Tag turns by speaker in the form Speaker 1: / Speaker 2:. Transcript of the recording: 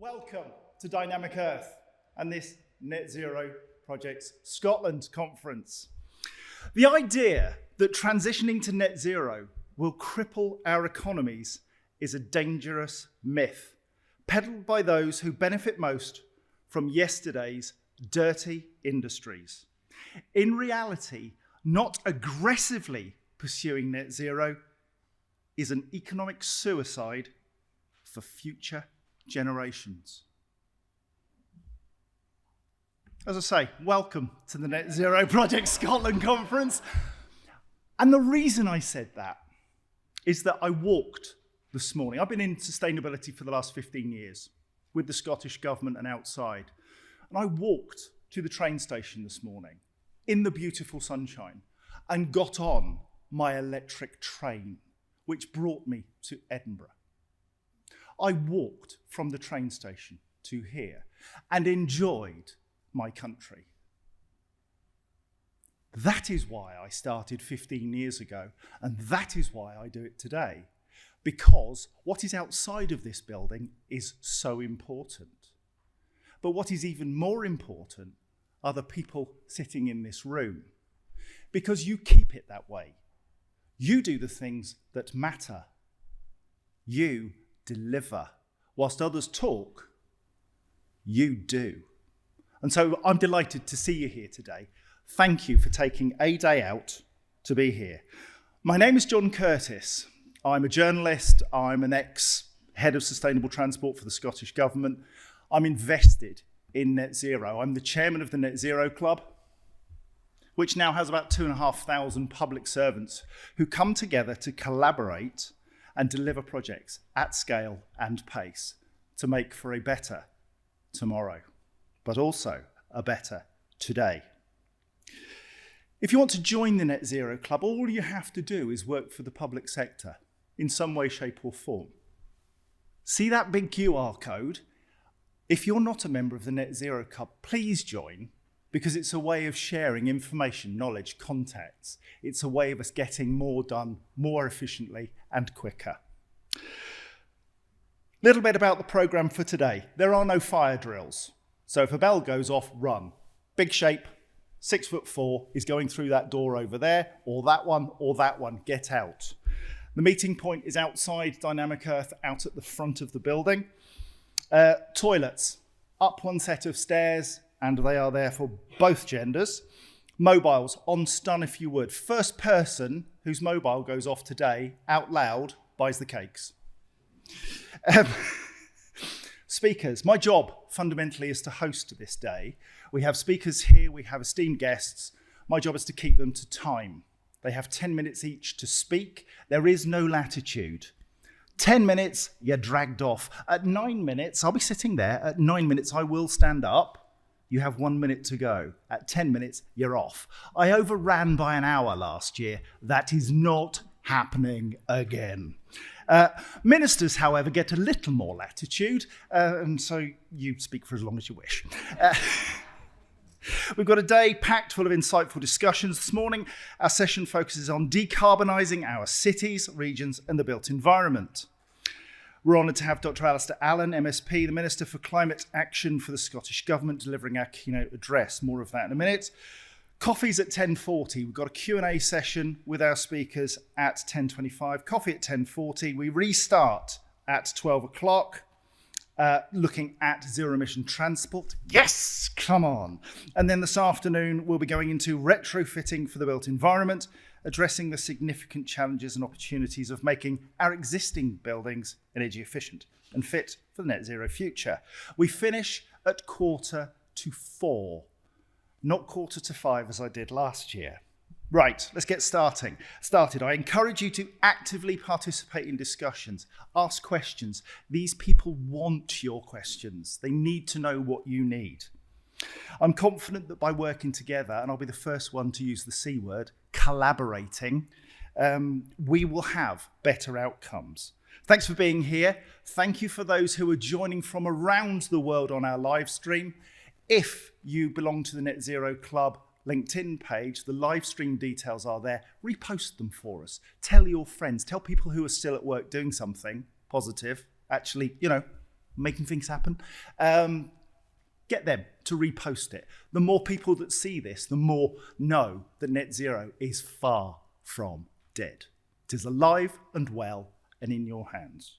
Speaker 1: Welcome to Dynamic Earth and this Net Zero Projects Scotland conference. The idea that transitioning to net zero will cripple our economies is a dangerous myth, peddled by those who benefit most from yesterday's dirty industries. In reality, not aggressively pursuing net zero is an economic suicide for future generations. As I say, welcome to the Net Zero Project Scotland conference. And the reason I said that is that I walked this morning. I've been in sustainability for the last 15 years with the Scottish Government and outside. And I walked to the train station this morning in the beautiful sunshine and got on my electric train, which brought me to Edinburgh. I walked from the train station to here and enjoyed my country. That is why I started 15 years ago, and that is why I do it today, because what is outside of this building is so important. But what is even more important are the people sitting in this room, because you keep it that way. You do the things that matter. You deliver. Whilst others talk, you do. And so I'm delighted to see you here today. Thank you for taking a day out to be here. My name is John Curtis. I'm a journalist. I'm an ex-head of sustainable transport for the Scottish Government. I'm invested in net zero. I'm the chairman of the NetZero Club, which now has about 2,500 public servants who come together to collaborate and deliver projects at scale and pace to make for a better tomorrow, but also a better today. If you want to join the Net Zero Club, all you have to do is work for the public sector in some way, shape or form. See that big QR code? If you're not a member of the Net Zero Club, please join, because it's a way of sharing information, knowledge, contacts. It's a way of us getting more done more efficiently and quicker. Little bit about the programme for today. There are no fire drills. So if a bell goes off, run. Big shape, 6'4", is going through that door over there, or that one, get out. The meeting point is outside Dynamic Earth, out at the front of the building. Toilets, up one set of stairs, and they are there for both genders. Mobiles, on stun if you would. First person whose mobile goes off today, out loud, buys the cakes. Speakers, my job fundamentally is to host this day. We have speakers here, we have esteemed guests. My job is to keep them to time. They have 10 minutes each to speak. There is no latitude. 10 minutes, you're dragged off. At 9 minutes, I'll be sitting there. At 9 minutes, I will stand up. You have 1 minute to go. At 10 minutes, you're off. I overran by an hour last year. That is not happening again. Ministers, however, get a little more latitude, and so you speak for as long as you wish. We've got a day packed full of insightful discussions. This morning, our session focuses on decarbonising our cities, regions, and the built environment. We're honoured to have Dr. Alistair Allen, MSP, the Minister for Climate Action for the Scottish Government, delivering our keynote address. More of that in a minute. Coffee's at 10:40. We've got a Q&A session with our speakers at 10:25. Coffee at 10:40. We restart at 12 o'clock, looking at zero-emission transport. Yes, come on. And then this afternoon, we'll be going into retrofitting for the built environment, addressing the significant challenges and opportunities of making our existing buildings energy efficient and fit for the net zero future. We finish at 3:45. Not 4:45 as I did last year. Right, let's get started. I encourage you to actively participate in discussions, ask questions. These people want your questions. They need to know what you need. I'm confident that by working together, and I'll be the first one to use the C word, collaborating, we will have better outcomes. Thanks for being here. Thank you for those who are joining from around the world on our live stream. If you belong to the Net Zero Club LinkedIn page, the live stream details are there. Repost them for us. Tell your friends. Tell people who are still at work doing something positive. Actually, making things happen. Get them to repost it. The more people that see this, the more know that net zero is far from dead. It is alive and well and in your hands.